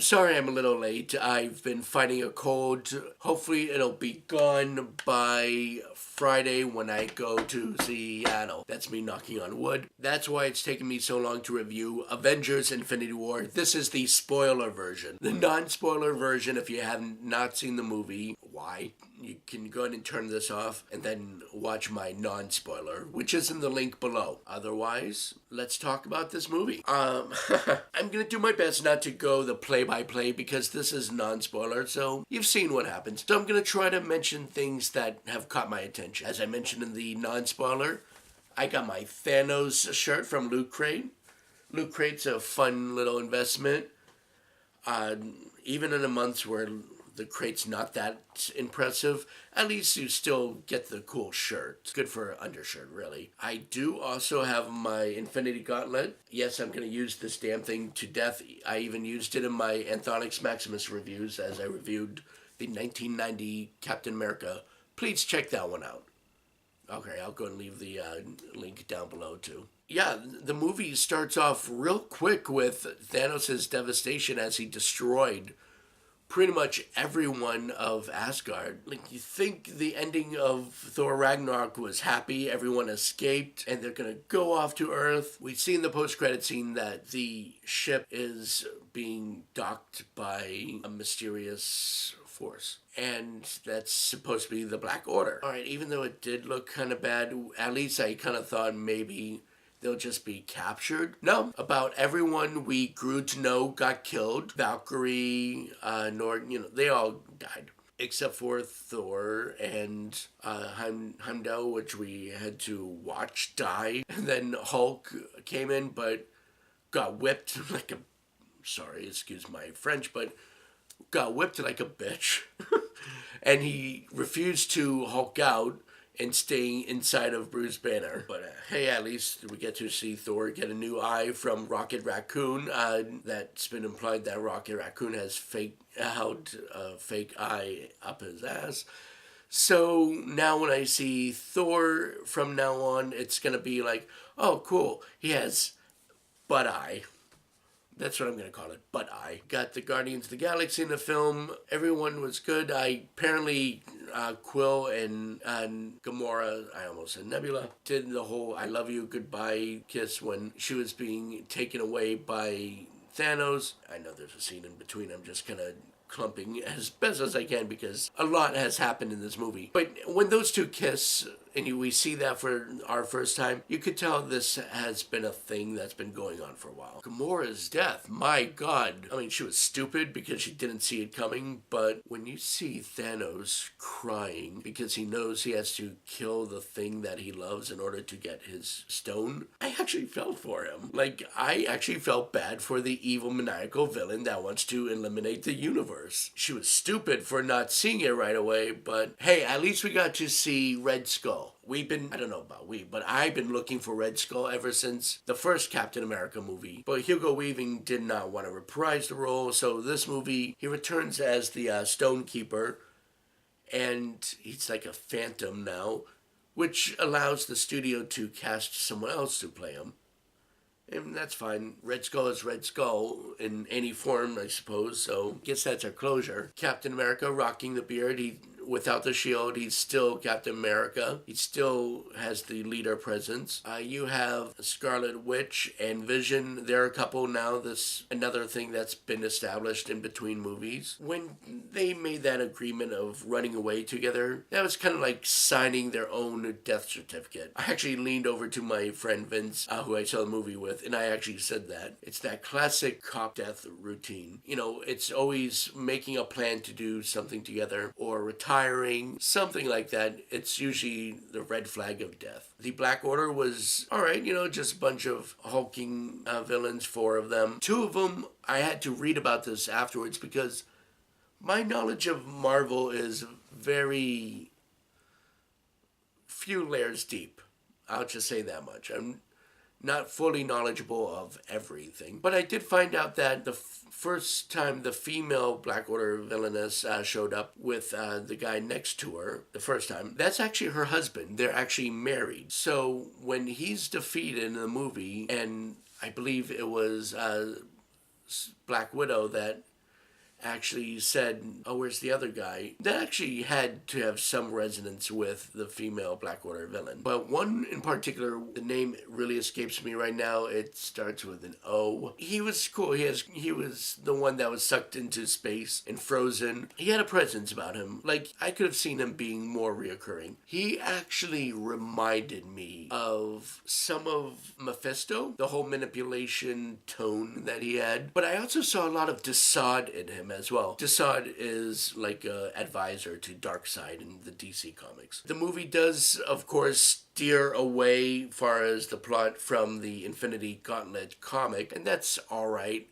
sorry I'm a little late. I've been fighting a cold. Hopefully it'll be gone by Friday when I go to Seattle. That's me knocking on wood. That's why it's taken me so long to review Avengers Infinity War. This is the spoiler version. The non-spoiler version, if you have not seen the movie, why? You can go ahead and turn this off and then watch my non-spoiler, which is in the link below. Otherwise, let's talk about this movie. I'm gonna do my best not to go the play-by-play because this is non-spoiler, so you've seen what happens. So I'm gonna try to mention things that have caught my attention. As I mentioned in the non-spoiler, I got my Thanos shirt from Loot Crate. Loot Crate's a fun little investment. Even in the months where the crate's not that impressive, at least you still get the cool shirt. It's good for an undershirt, really. I do also have my Infinity Gauntlet. Yes, I'm going to use this damn thing to death. I even used it in my Anthonix Maximus reviews as I reviewed the 1990 Captain America. Please check that one out. Okay, I'll go and leave the link down below too. Yeah, the movie starts off real quick with Thanos' devastation as he destroyed pretty much everyone of Asgard. Like, you think the ending of Thor Ragnarok was happy, everyone escaped, and they're gonna go off to Earth. We see in the post-credit scene that the ship is being docked by a mysterious force. And that's supposed to be the Black Order. Alright, even though it did look kind of bad, at least I kind of thought maybe they'll just be captured. No, about everyone we grew to know got killed. Valkyrie, they all died. Except for Thor and Heimdall, which we had to watch die. And then Hulk came in, but got whipped like a... Sorry, excuse my French, but got whipped like a bitch. And he refused to Hulk out and staying inside of Bruce Banner. But hey, at least we get to see Thor get a new eye from Rocket Raccoon. That's been implied that Rocket Raccoon has faked out a fake eye up his ass. So now when I see Thor from now on, it's gonna be like, oh cool, he has butt eye. That's what I'm going to call it, butt eye. Got the Guardians of the Galaxy in the film. Everyone was good. Apparently Quill and Gamora, I almost said Nebula, did the whole I love you, goodbye kiss when she was being taken away by Thanos. I know there's a scene in between. I'm just kind of clumping as best as I can because a lot has happened in this movie. But when those two kiss, and we see that for our first time, you could tell this has been a thing that's been going on for a while. Gamora's death, my god. I mean, she was stupid because she didn't see it coming, but when you see Thanos crying because he knows he has to kill the thing that he loves in order to get his stone, I actually felt for him. Like, I actually felt bad for the evil maniacal villain that wants to eliminate the universe. She was stupid for not seeing it right away, but hey, at least we got to see Red Skull. I don't know about but I've been looking for Red Skull ever since the first Captain America movie. But Hugo Weaving did not want to reprise the role, so this movie, he returns as the Stonekeeper, and he's like a phantom now, which allows the studio to cast someone else to play him. And that's fine. Red Skull is Red Skull in any form, I suppose, so I guess that's our closure. Captain America rocking the beard. Without the shield, he's still Captain America. He still has the leader presence. You have Scarlet Witch and Vision. They're a couple now. This another thing that's been established in between movies. When they made that agreement of running away together, that was kind of like signing their own death certificate. I actually leaned over to my friend Vince, who I saw the movie with, and I actually said that. It's that classic cop death routine. You know, it's always making a plan to do something together or retiring, something like that. It's usually the red flag of death. The Black Order was, alright, just a bunch of hulking villains, 4 of them. 2 of them, I had to read about this afterwards because my knowledge of Marvel is very few layers deep. I'll just say that much. I'm not fully knowledgeable of everything. But I did find out that the first time the female Black Order villainess showed up with the guy next to her, the first time, that's actually her husband. They're actually married. So when he's defeated in the movie, and I believe it was Black Widow that actually said, oh, where's the other guy? That actually had to have some resonance with the female Black Order villain. But one in particular, the name really escapes me right now. It starts with an O. He was cool. He was the one that was sucked into space and frozen. He had a presence about him. Like, I could have seen him being more reoccurring. He actually reminded me of some of Mephisto, the whole manipulation tone that he had. But I also saw a lot of Desaad in him as well. Desaad is like an advisor to Darkseid in the DC comics. The movie does, of course, steer away far as the plot from the Infinity Gauntlet comic, and that's alright.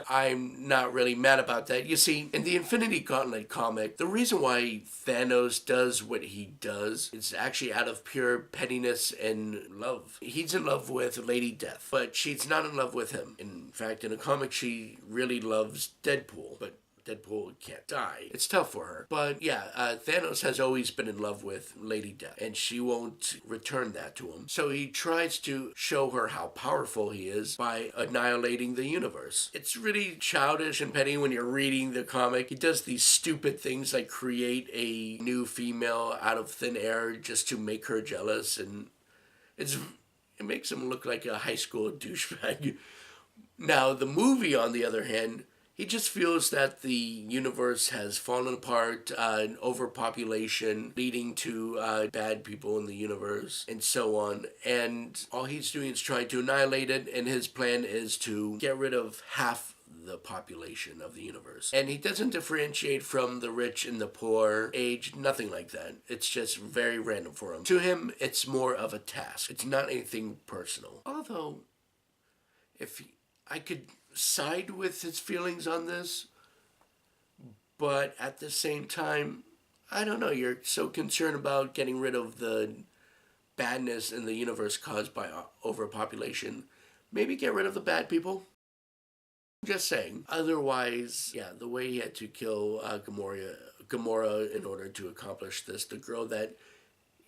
I'm not really mad about that. You see, in the Infinity Gauntlet comic, the reason why Thanos does what he does is actually out of pure pettiness and love. He's in love with Lady Death, but she's not in love with him. In fact, in the comic, she really loves Deadpool, but Deadpool can't die. It's tough for her. But yeah, Thanos has always been in love with Lady Death, and she won't return that to him. So he tries to show her how powerful he is by annihilating the universe. It's really childish and petty when you're reading the comic. He does these stupid things like create a new female out of thin air just to make her jealous, and it makes him look like a high school douchebag. Now, the movie, on the other hand, he just feels that the universe has fallen apart, overpopulation leading to bad people in the universe, and so on. And all he's doing is trying to annihilate it, and his plan is to get rid of half the population of the universe. And he doesn't differentiate from the rich and the poor, age, nothing like that. It's just very random for him. To him, it's more of a task. It's not anything personal. Although, if I could side with his feelings on this, but at the same time, I don't know, you're so concerned about getting rid of the badness in the universe caused by overpopulation. Maybe get rid of the bad people. Just saying. Otherwise, yeah, the way he had to kill Gamora in order to accomplish this, the girl that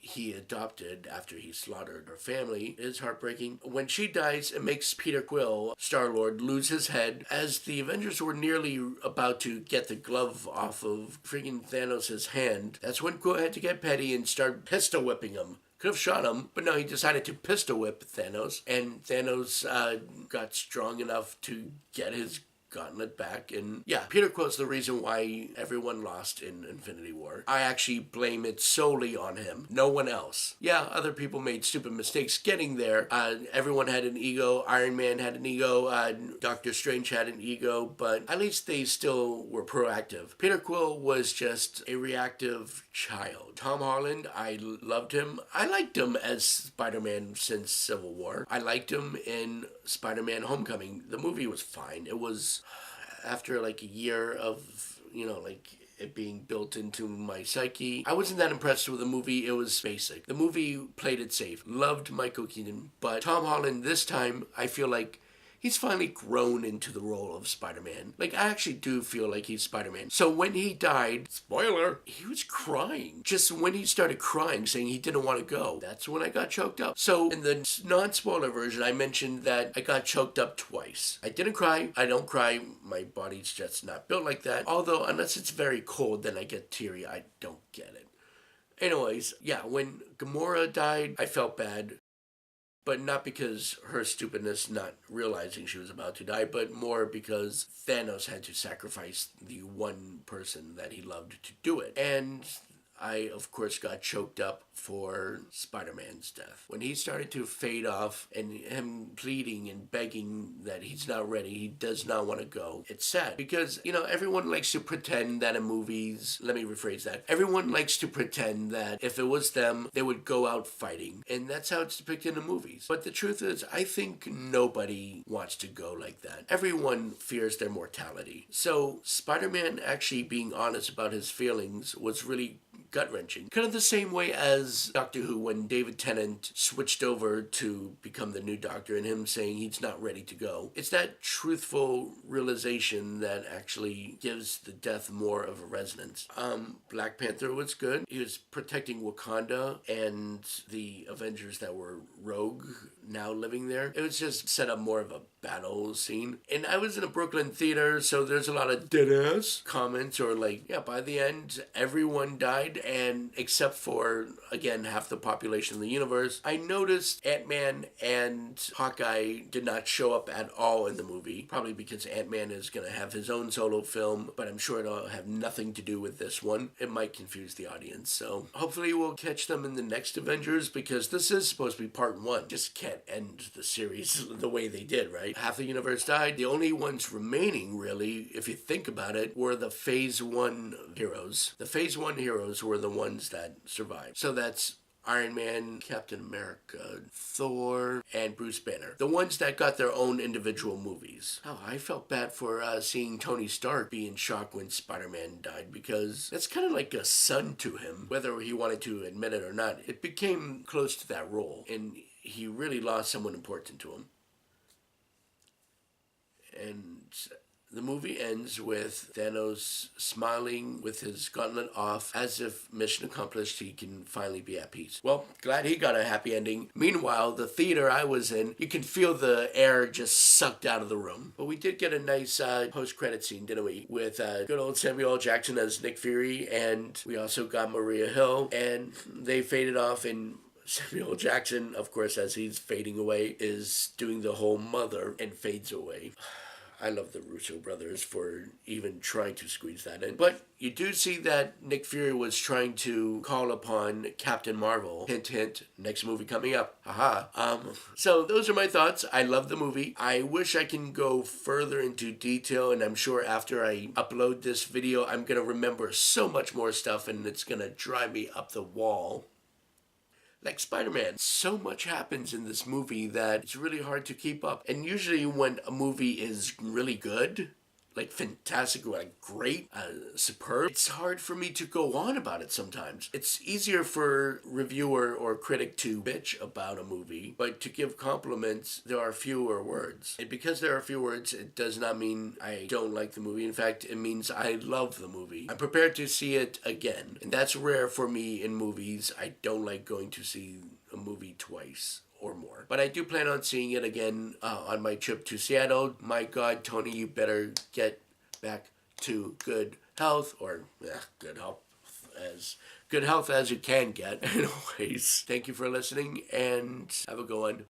he adopted after he slaughtered her family, is heartbreaking. When she dies, it makes Peter Quill, Star-Lord, lose his head. As the Avengers were nearly about to get the glove off of freaking Thanos' hand, that's when Quill had to get petty and start pistol whipping him. Could have shot him, but no, he decided to pistol whip Thanos, and Thanos got strong enough to get his gauntlet back. And yeah, Peter Quill's the reason why everyone lost in Infinity War. I actually blame it solely on him, no one else. Yeah, other people made stupid mistakes getting there. Everyone had an ego. Iron Man had an ego. Doctor Strange had an ego, but at least they still were proactive. Peter Quill was just a reactive child. Tom Holland, I loved him. I liked him as Spider-Man since Civil War. I liked him in Spider-Man Homecoming. The movie was fine. It was after like a year of, it being built into my psyche. I wasn't that impressed with the movie. It was basic. The movie played it safe. Loved Michael Keaton, but Tom Holland this time, I feel like he's finally grown into the role of Spider-Man. Like, I actually do feel like he's Spider-Man. So when he died, spoiler, he was crying. Just when he started crying, saying he didn't want to go, that's when I got choked up. So in the non-spoiler version, I mentioned that I got choked up twice. I didn't cry. I don't cry. My body's just not built like that. Although, unless it's very cold, then I get teary. I don't get it. Anyways, yeah, when Gamora died, I felt bad. But not because her stupidness not realizing she was about to die, but more because Thanos had to sacrifice the one person that he loved to do it. And I, of course, got choked up for Spider-Man's death. When he started to fade off and him pleading and begging that he's not ready, he does not want to go, it's sad. Because, everyone likes to pretend that in movies, let me rephrase that, everyone likes to pretend that if it was them, they would go out fighting. And that's how it's depicted in movies. But the truth is, I think nobody wants to go like that. Everyone fears their mortality. So Spider-Man actually being honest about his feelings was really gut-wrenching. Kind of the same way as Doctor Who when David Tennant switched over to become the new Doctor and him saying he's not ready to go. It's that truthful realization that actually gives the death more of a resonance. Black Panther was good. He was protecting Wakanda and the Avengers that were rogue now living there. It was just set up more of a battle scene. And I was in a Brooklyn theater, so there's a lot of deadass comments, or like, yeah, by the end, everyone died, and except for, again, half the population of the universe. I noticed Ant-Man and Hawkeye did not show up at all in the movie, probably because Ant-Man is going to have his own solo film, but I'm sure it'll have nothing to do with this one. It might confuse the audience, so hopefully we'll catch them in the next Avengers, because this is supposed to be part one. Just can't end the series the way they did, right? Half the universe died. The only ones remaining, really, if you think about it, were the Phase 1 heroes. The Phase 1 heroes were the ones that survived. So that's Iron Man, Captain America, Thor, and Bruce Banner. The ones that got their own individual movies. Oh, I felt bad for seeing Tony Stark be in shock when Spider-Man died, because that's kind of like a son to him, whether he wanted to admit it or not. It became close to that role, and he really lost someone important to him. And the movie ends with Thanos smiling with his gauntlet off, as if mission accomplished, he can finally be at peace. Well, glad he got a happy ending. Meanwhile, the theater I was in, you can feel the air just sucked out of the room. But we did get a nice post-credit scene, didn't we? With good old Samuel L. Jackson as Nick Fury, and we also got Maria Hill, and they faded off, and Samuel L. Jackson, of course, as he's fading away, is doing the whole mother and fades away. I love the Russo brothers for even trying to squeeze that in. But you do see that Nick Fury was trying to call upon Captain Marvel. Hint, hint, next movie coming up. Haha. So those are my thoughts. I love the movie. I wish I can go further into detail, and I'm sure after I upload this video, I'm going to remember so much more stuff, and it's going to drive me up the wall. Like Spider-Man, so much happens in this movie that it's really hard to keep up. And usually when a movie is really good, like fantastic, like great, superb, it's hard for me to go on about it sometimes. It's easier for reviewer or critic to bitch about a movie, but to give compliments, there are fewer words. And because there are fewer words, it does not mean I don't like the movie. In fact, it means I love the movie. I'm prepared to see it again. And that's rare for me in movies. I don't like going to see a movie twice or more. But I do plan on seeing it again on my trip to Seattle. My God, Tony, you better get back to good health, or good health as you can get. Anyways, thank you for listening, and have a good one.